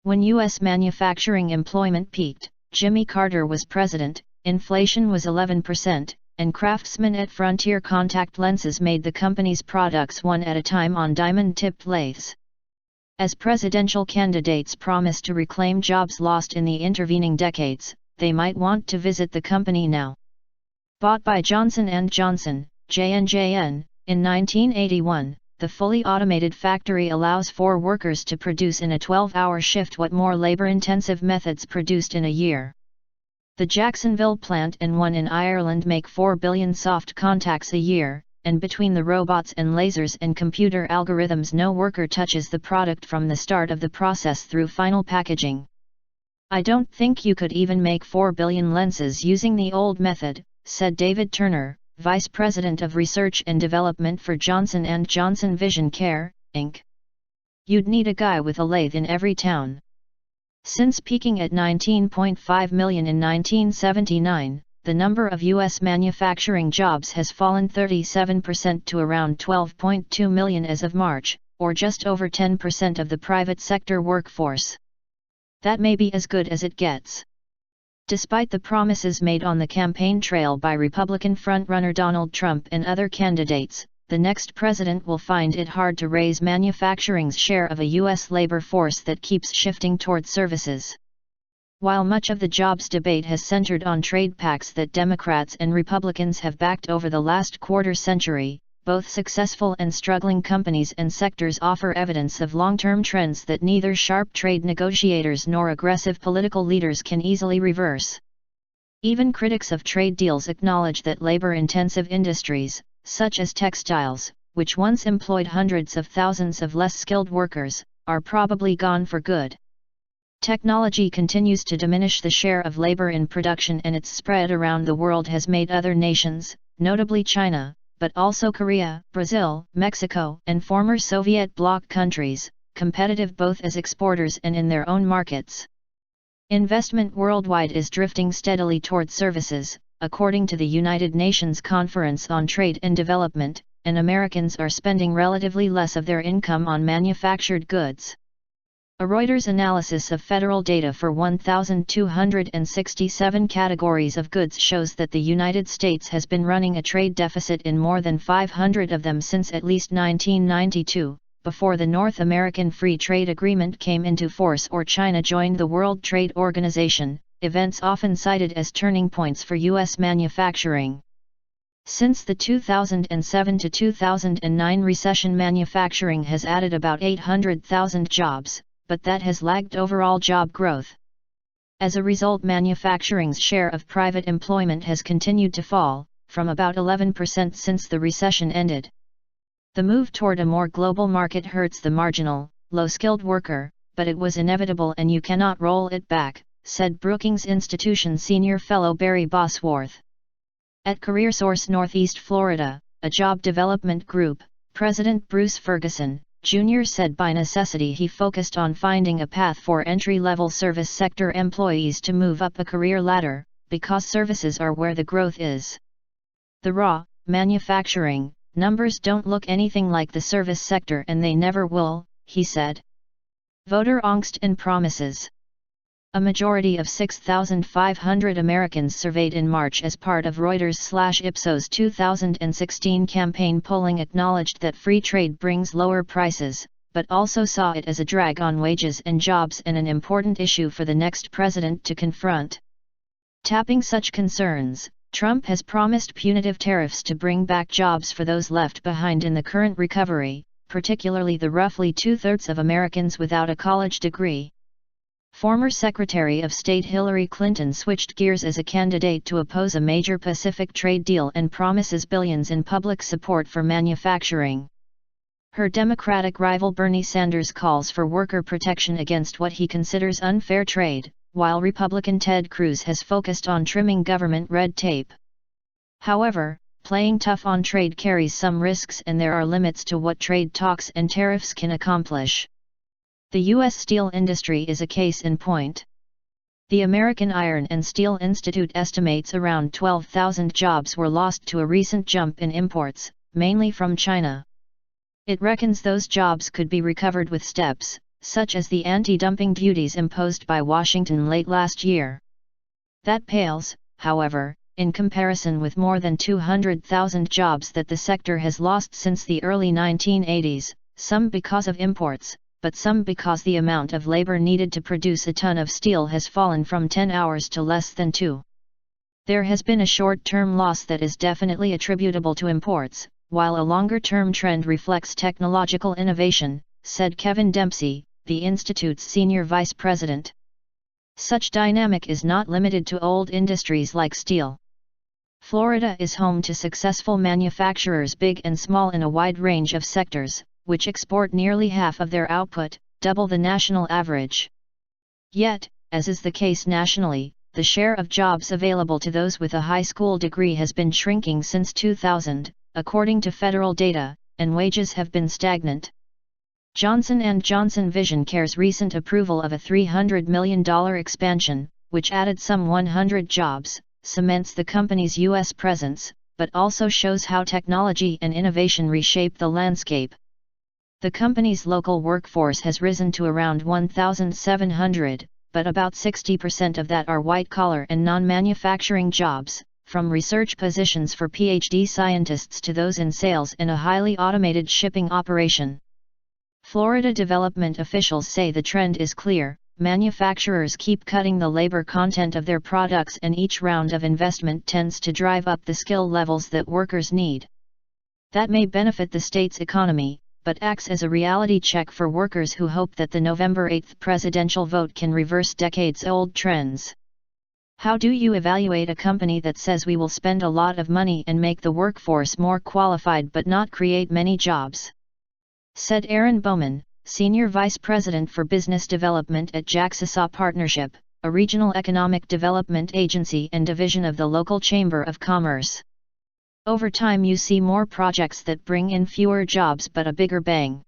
When U.S. manufacturing employment peaked, Jimmy Carter was president, inflation was 11%, and craftsmen at Frontier Contact Lenses made the company's products one at a time on diamond-tipped lathes. As presidential candidates promise to reclaim jobs lost in the intervening decades, they might want to visit the company now. Bought by Johnson & Johnson, JNJ.N, in 1981, the fully automated factory allows 4 workers to produce in a 12-hour shift what more labor-intensive methods produced in a year. The Jacksonville plant and one in Ireland make 4 billion soft contacts a year, and between the robots and lasers and computer algorithms, no worker touches the product from the start of the process through final packaging. "I don't think you could even make 4 billion lenses using the old method," said David Turner, Vice President of Research and Development for Johnson & Johnson Vision Care, Inc. "You'd need a guy with a lathe in every town." Since peaking at 19.5 million in 1979, the number of U.S. manufacturing jobs has fallen 37% to around 12.2 million as of March, or just over 10% of the private sector workforce. That may be as good as it gets. Despite the promises made on the campaign trail by Republican frontrunner Donald Trump and other candidates, the next president will find it hard to raise manufacturing's share of a U.S. labor force that keeps shifting toward services. While much of the jobs debate has centered on trade pacts that Democrats and Republicans have backed over the last quarter century, both successful and struggling companies and sectors offer evidence of long-term trends that neither sharp trade negotiators nor aggressive political leaders can easily reverse. Even critics of trade deals acknowledge that labor-intensive industries, such as textiles, which once employed hundreds of thousands of less skilled workers, are probably gone for good. Technology continues to diminish the share of labor in production, and its spread around the world has made other nations, notably China, but also Korea, Brazil, Mexico, and former Soviet bloc countries, competitive both as exporters and in their own markets. Investment worldwide is drifting steadily toward services, according to the United Nations Conference on Trade and Development, and Americans are spending relatively less of their income on manufactured goods. A Reuters analysis of federal data for 1,267 categories of goods shows that the United States has been running a trade deficit in more than 500 of them since at least 1992, before the North American Free Trade Agreement came into force or China joined the World Trade Organization, events often cited as turning points for U.S. manufacturing. Since the 2007 to 2009 recession, manufacturing has added about 800,000 jobs, but that has lagged overall job growth. As a result, manufacturing's share of private employment has continued to fall, from about 11% since the recession ended. The move toward a more global market hurts the marginal, low-skilled worker, but it was inevitable and you cannot roll it back, said Brookings Institution senior fellow Barry Bosworth. At CareerSource Northeast Florida, a job development group, President Bruce Ferguson, Jr. said by necessity he focused on finding a path for entry-level service sector employees to move up a career ladder, because services are where the growth is. The raw, manufacturing, numbers don't look anything like the service sector and they never will, he said. Voter angst and promises. A majority of 6,500 Americans surveyed in March as part of Reuters/Ipsos 2016 campaign polling acknowledged that free trade brings lower prices, but also saw it as a drag on wages and jobs and an important issue for the next president to confront. Tapping such concerns, Trump has promised punitive tariffs to bring back jobs for those left behind in the current recovery, particularly the roughly two-thirds of Americans without a college degree. Former Secretary of State Hillary Clinton switched gears as a candidate to oppose a major Pacific trade deal and promises billions in public support for manufacturing. Her Democratic rival Bernie Sanders calls for worker protection against what he considers unfair trade, while Republican Ted Cruz has focused on trimming government red tape. However, playing tough on trade carries some risks and there are limits to what trade talks and tariffs can accomplish. The U.S. steel industry is a case in point. The American Iron and Steel Institute estimates around 12,000 jobs were lost to a recent jump in imports, mainly from China. It reckons those jobs could be recovered with steps, such as the anti-dumping duties imposed by Washington late last year. That pales, however, in comparison with more than 200,000 jobs that the sector has lost since the early 1980s, some because of imports, but some because the amount of labor needed to produce a ton of steel has fallen from 10 hours to less than 2. There has been a short-term loss that is definitely attributable to imports, while a longer-term trend reflects technological innovation, said Kevin Dempsey, the Institute's senior vice president. Such dynamic is not limited to old industries like steel. Florida is home to successful manufacturers big and small in a wide range of sectors, which export nearly half of their output, double the national average. Yet, as is the case nationally, the share of jobs available to those with a high school degree has been shrinking since 2000, according to federal data, and wages have been stagnant. Johnson & Johnson Vision Care's recent approval of a $300 million expansion, which added some 100 jobs, cements the company's U.S. presence, but also shows how technology and innovation reshape the landscape. The company's local workforce has risen to around 1,700, but about 60% of that are white-collar and non-manufacturing jobs, from research positions for PhD scientists to those in sales and a highly automated shipping operation. Florida development officials say the trend is clear: manufacturers keep cutting the labor content of their products, and each round of investment tends to drive up the skill levels that workers need. That may benefit the state's economy, but acts as a reality check for workers who hope that the November 8 presidential vote can reverse decades-old trends. How do you evaluate a company that says we will spend a lot of money and make the workforce more qualified but not create many jobs? Said Aaron Bowman, Senior Vice President for Business Development at Jacksonville Partnership, a regional economic development agency and division of the local Chamber of Commerce. Over time you see more projects that bring in fewer jobs but a bigger bang.